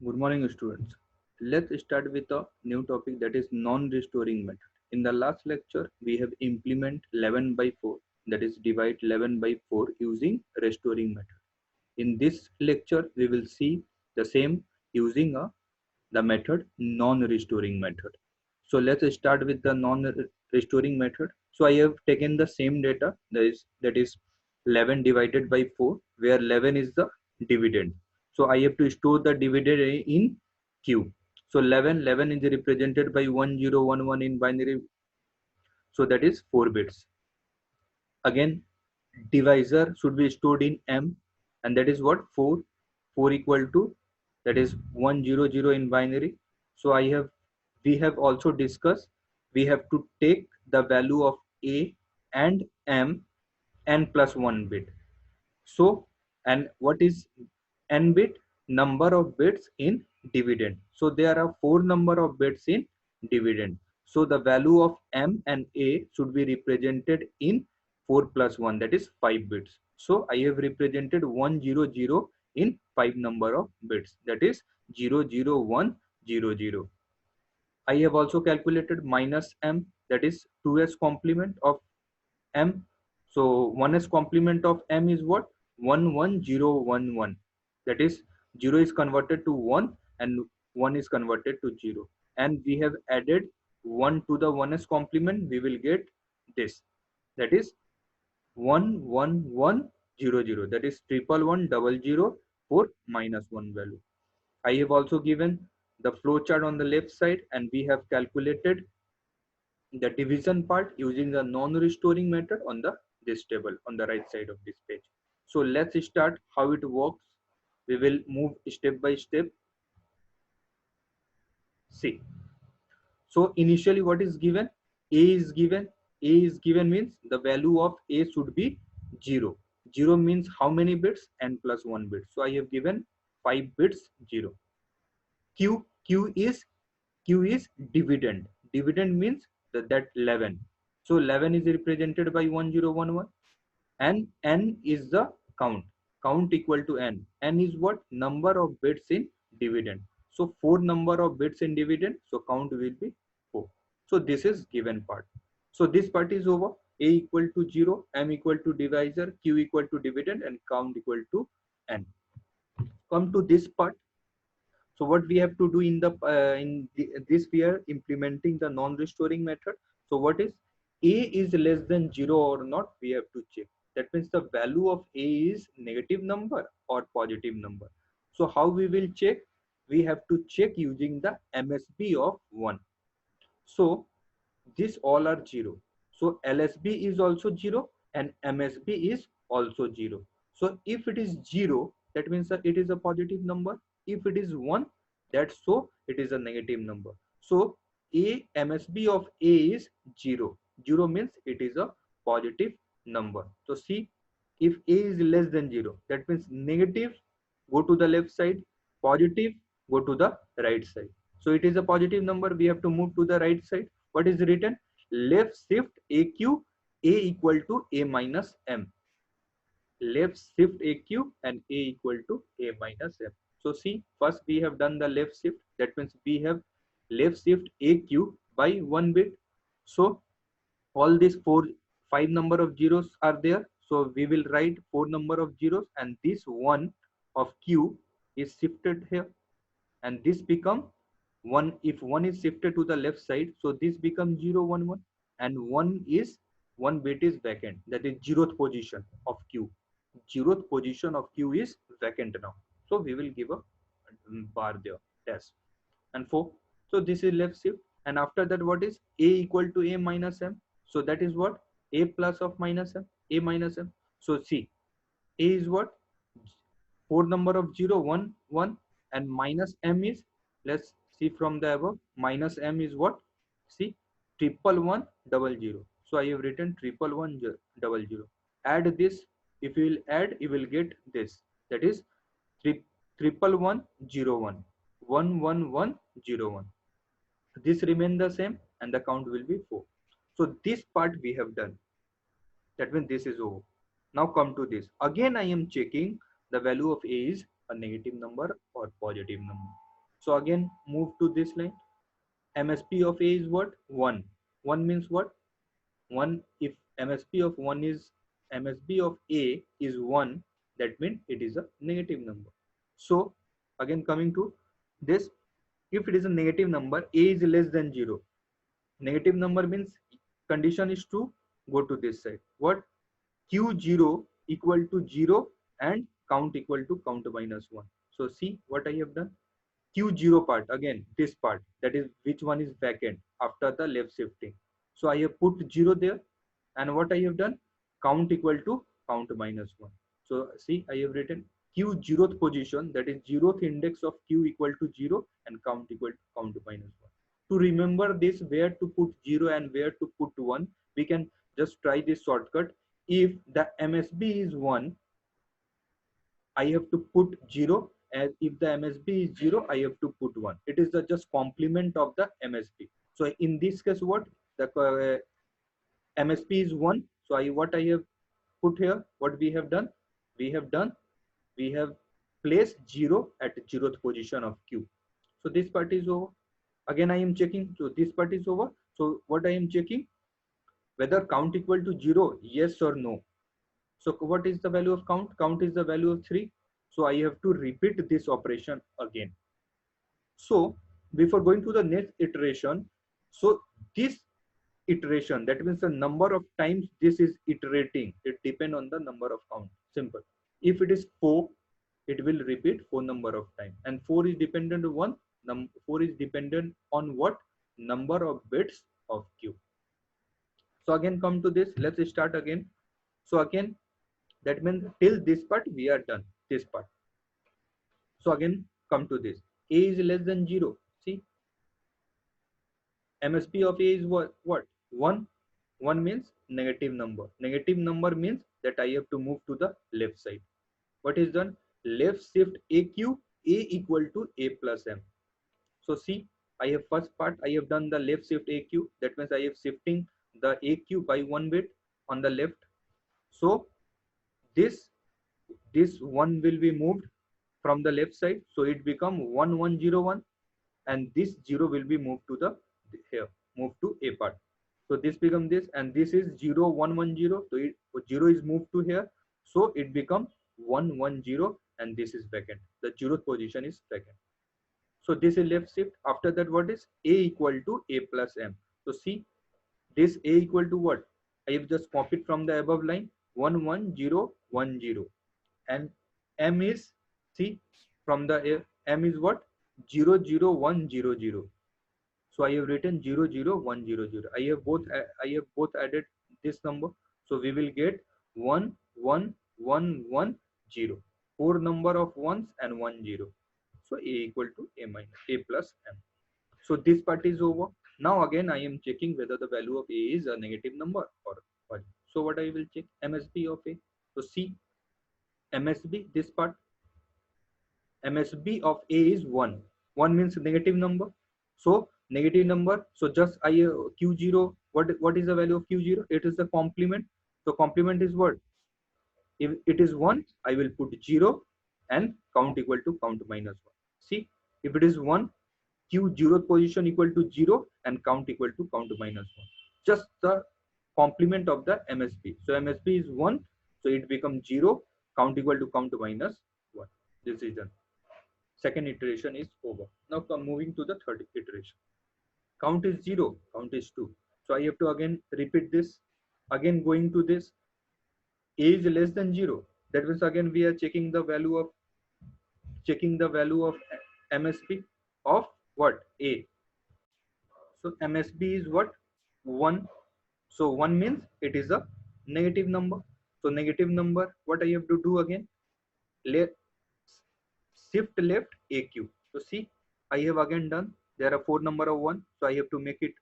Good morning, students. Let's start with a new topic, that is non-restoring method. In the last lecture, we have implement 11 by 4, that is divide 11 by 4 using restoring method. In this lecture, we will see the same using the method non-restoring method. So let's start with the non-restoring method. So I have taken the same data, that is 11 divided by 4, where 11 is the dividend. So I have to store the dividend in Q. So 11 is represented by 1011 in binary. So that is 4 bits. Again, divisor should be stored in M, and that is what 4 equal to, that is 100 in binary. So we have also discussed, we have to take the value of A and M, n plus 1 bit. So, and what is n bit? Number of bits in dividend. So there are 4 number of bits in dividend. So the value of M and A should be represented in 4 plus 1, that is 5 bits. So I have represented 100 in 5 number of bits, that is 00100. I have also calculated minus M, that is 2s complement of M. So 1s complement of M is what? 11011. That is 0 is converted to 1 and 1 is converted to 0. And we have added 1 to the 1s complement, we will get this. That is 11100. That is 11100 for minus 1 value. I have also given the flow chart on the left side, and we have calculated the division part using the non-restoring method on the this table on the right side of this page. So let's start how it works. We will move step by step. See, so initially what is given? A is given. A is given means the value of A should be 0. 0 means how many bits? N plus 1 bit. So I have given 5 bits 0. Q is dividend. Dividend means that 11. So 11 is represented by 1011, and n is the count. Count equal to n. N is what? Number of bits in dividend. So 4 number of bits in dividend. So count will be 4. So this is given part. So this part is over. A equal to 0, M equal to divisor, Q equal to dividend, and count equal to n. Come to this part. So what we have to do in this, we are implementing the non-restoring method. So what is A is less than 0 or not? We have to check. That means the value of A is negative number or positive number. So how we will check? We have to check using the MSB of 1. So these all are 0. So LSB is also 0 and MSB is also 0. So if it is 0, that means that it is a positive number. If it is 1, that's so it is a negative number. So A MSB of A is 0. 0 means it is a positive number. So see, if A is less than 0, that means negative, go to the left side, positive, go to the right side. So it is a positive number, we have to move to the right side. What is written? Left shift AQ, A equal to A minus M. Left shift AQ and A equal to A minus M. So see, first we have done the left shift. That means we have left shift AQ by 1 bit. So all these 5 number of zeros are there. So we will write 4 number of zeros, and this 1 of Q is shifted here, and this become 1. If 1 is shifted to the left side, so this becomes 0 1 1, and 1 bit is vacant, that is 0th position of Q. 0th position of Q is vacant now, so we will give a bar there, dash, and 4. So this is left shift, and after that what is A equal to A minus M? So that is what? A plus of minus M, A minus M. So see, A is what? 4 number of 0 1 1, and minus M is, let's see from the above, minus M is what? See, 11100. So I have written 11100. Add this. If you will add, you will get this, that is 11101, 11101. This remain the same, and the count will be 4. So this part we have done. That means this is over. Now come to this. Again I am checking the value of A is a negative number or positive number. So again move to this line. MSP of A is what? 1. 1 means what? 1. If MSP of 1 is MSB of A is 1, that means it is a negative number. So again coming to this, if it is a negative number, A is less than 0. Negative number means condition is to go to this side. What? Q0 equal to 0 and count equal to count minus 1. So see what I have done. Q0 part, again this part, that is which one is vacant after the left shifting. So I have put 0 there, and what I have done, count equal to count minus 1. So see, I have written Q 0th position, that is 0th index of Q equal to 0 and count equal to count minus 1. To remember this, where to put 0 and where to put 1, we can just try this shortcut. If the MSB is 1, I have to put 0, and if the MSB is 0, I have to put 1. It is the just complement of the MSB. So in this case, what? The MSP is 1. So what I have put here, what we have done, we have placed 0 at 0th position of Q. So this part is over. Again I am checking, so this part is over. So what I am checking, whether count equal to 0, yes or no. So what is the value of count? Count is the value of 3. So I have to repeat this operation again. So before going to the next iteration, so this iteration, that means the number of times this is iterating, it depends on the number of count. Simple. If it is 4, it will repeat 4 number of time, and 4 is dependent on 4 is dependent on what? Number of bits of Q. So again come to this, let's start again. So again, that means till this part we are done, this part. So again come to this, A is less than 0. See, MSP of A is what? 1. 1 means negative number. Negative number means that I have to move to the left side. What is done? Left shift AQ, A equal to A plus M. So see, I have first part, I have done the left shift AQ. That means I have shifting the AQ by 1 bit on the left. So this 1 will be moved from the left side. So it become 1101, and this 0 will be moved to the here, move to A part. So this becomes this, and this is 0110. So 0 is moved to here. So it becomes 110, and this is vacant. The 0th position is vacant. So this is left shift. After that, what is A equal to A plus M? So see, this A equal to what? I have just copied from the above line, 11010, and M is, see, from the M is what? 00100. So I have written 00100. I have both added this number. So we will get 11110. 4 number of ones and 10. So A equal to A minus A plus M. So this part is over. Now again I am checking whether the value of A is a negative number or what. So what I will check, MSB of A. So see, MSB, this part, MSB of A is 1. 1 means negative number. So negative number. So just Q0. What is the value of Q0? It is the complement. So complement is what? If it is 1, I will put 0 and count equal to count minus 1. See, if it is 1, Q0 position equal to 0 and count equal to count minus 1. Just the complement of the MSB. So MSB is 1. So it becomes 0. Count equal to count minus 1. This is done. Second iteration is over. Now moving to the third iteration. Count is 0. Count is 2. So I have to again repeat this. Again going to this. A is less than 0. That means again we are checking the value of MSB of what? A. So MSB is what? 1. So 1 means it is a negative number. So negative number, what I have to do again? Shift left AQ. So see, I have again done. There are 4 number of 1. So I have to make it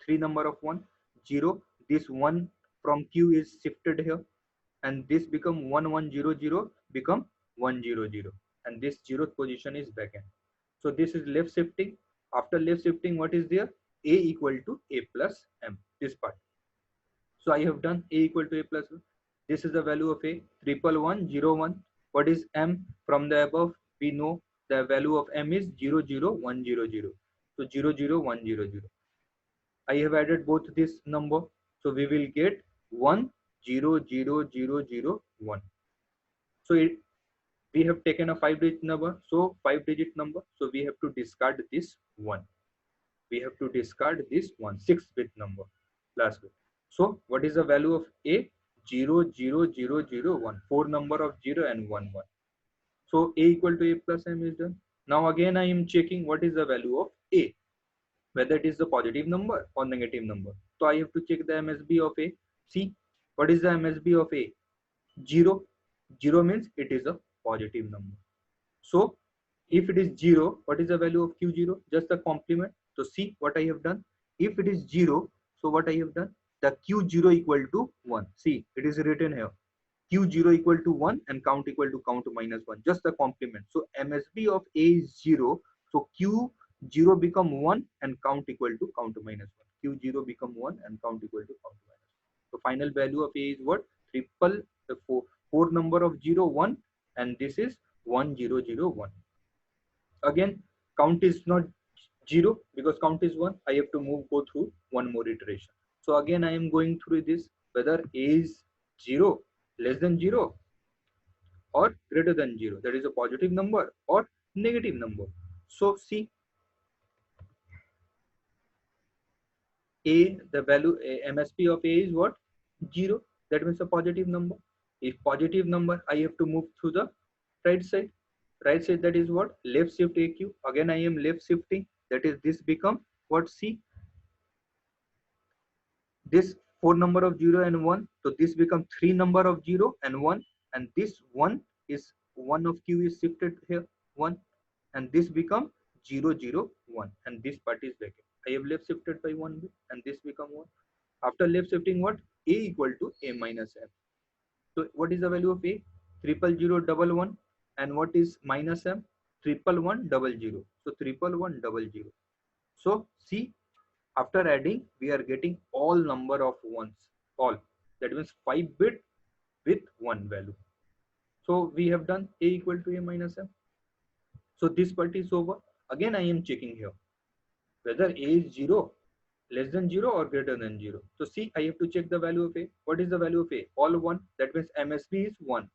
3 number of 1. 0. This 1 from Q is shifted here. And this become 1100 become 100. And this 0th position is vacant. So this is left shifting. After left shifting, what is there? A equal to A plus M. This part. So I have done A equal to A plus M. This is the value of A, 111101. What is M? From the above, we know the value of m is 00100. So 00100. I have added both this number, so we will get 100001. So we have taken a 5-digit number, so 5-digit number, so we have to discard this one. We have to discard this one, 6-bit number, last bit. So what is the value of a? 00001, 4 number of 0 and 1 1. So a equal to a plus m is done. Now again I am checking what is the value of a, whether it is the positive number or negative number. So I have to check the MSB of a. See, what is the MSB of a? 0. 0 means it is a positive number. So if it is 0, what is the value of q0? Just the complement. So see what I have done. If it is 0, so what I have done? The q0 equal to 1. See, it is written here. q0 equal to 1 and count equal to count minus 1. Just the complement. So MSB of a is 0. So q0 become 1 and count equal to count minus 1. q0 become 1 and count equal to count minus 1. So final value of a is what? Triple the 4 number of 0 1, and this is 1001. Again, count is not 0 because count is 1. I have to go through one more iteration. So again I am going through this, whether a is 0, less than 0 or greater than 0, that is a positive number or negative number. So see, a, the value MSP of a is what? 0. That means a positive number. If positive number, I have to move to the right side. Right side, that is what? Left shift AQ. Again I am left shifting, that is this become what? C, this 4 number of 0 and 1, so this become 3 number of 0 and 1, and this 1 is 1 of q is shifted here 1, and this become 001, and this part is vacant. I have left shifted by 1 bit and this become 1. After left shifting, what? A equal to a minus m. So what is the value of a? 00011. And what is minus m? 11100. So 11100. So see, after adding, we are getting all number of ones, all. That means 5 bit with 1 value. So we have done a equal to a minus m. So this part is over. Again I am checking here whether a is 0, less than 0 or greater than 0. So see, I have to check the value of a. What is the value of a? All 1. That means MSB is 1.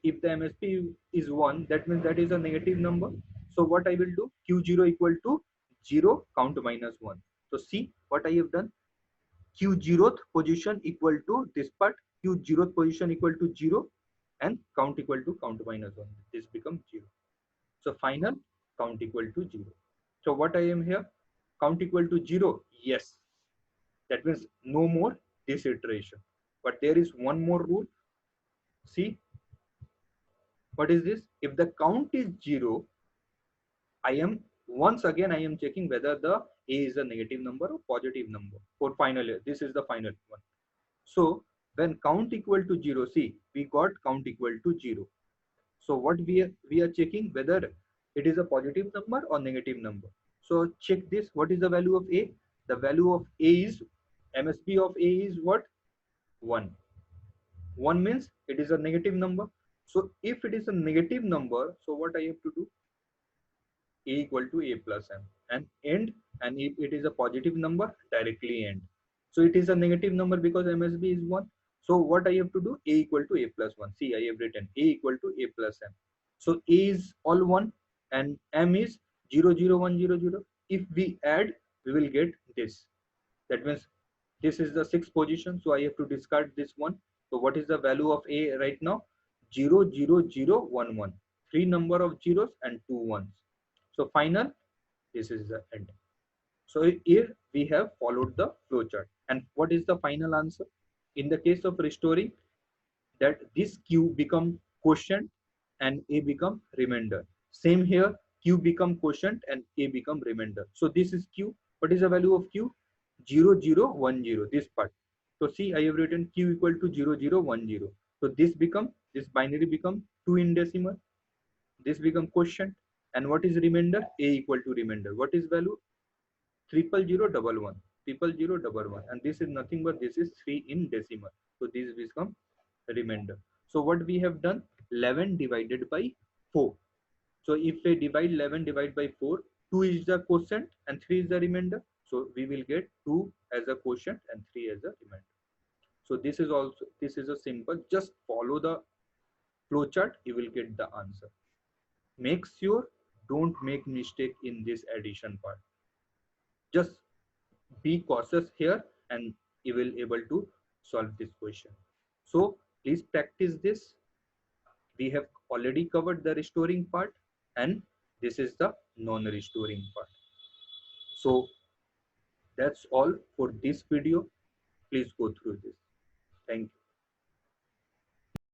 If the MSB is 1, that means that is a negative number. So what I will do? Q0 equal to 0, count minus 1. So see what I have done. Q0th position equal to this part. Q0th position equal to 0 and count equal to count minus 1. This becomes 0. So final count equal to 0. So what I am here? Count equal to 0. Yes. That means no more this iteration. But there is one more rule. See, what is this? If the count is 0, I am once again I am checking whether the a is a negative number or positive number for final year. This is the final one. So when count equal to 0, see, we got count equal to 0. So what we are checking whether it is a positive number or negative number. So check this. What is the value of a? The value of a is MSB of a is what? 1. 1 means it is a negative number. So if it is a negative number, so what I have to do? A equal to a plus m and end. And if it is a positive number, directly end. So it is a negative number because MSB is 1. So what I have to do? A equal to a plus 1. See, I have written a equal to a plus m. So a is all 1 and m is 00100. If we add, we will get this. That means this is the 6th position. So I have to discard this one. So what is the value of a right now? 00011. 3 number of zeros and 2 ones. So final, this is the end. So here we have followed the flowchart. And what is the final answer? In the case of restoring, that this q become quotient and a become remainder. Same here, q become quotient and a become remainder. So this is q. What is the value of q? 0010, this part. So see, I have written q equal to 0010. So this binary become 2 in decimal. This become quotient. And what is remainder? A equal to remainder. What is value? 00011. 00011. And this is nothing but this is 3 in decimal. So this become remainder. So what we have done? 11 divided by 4. So if I divide 11 divide by 4, 2 is the quotient and 3 is the remainder. So we will get 2 as a quotient and 3 as a remainder. So this is a simple, just follow the flow chart, you will get the answer. Make sure don't make mistake in this addition part. Just be cautious here and you will able to solve this question. So please practice this. We have already covered the restoring part and this is the non-restoring part. So that's all for this video. Please go through this. Thank you.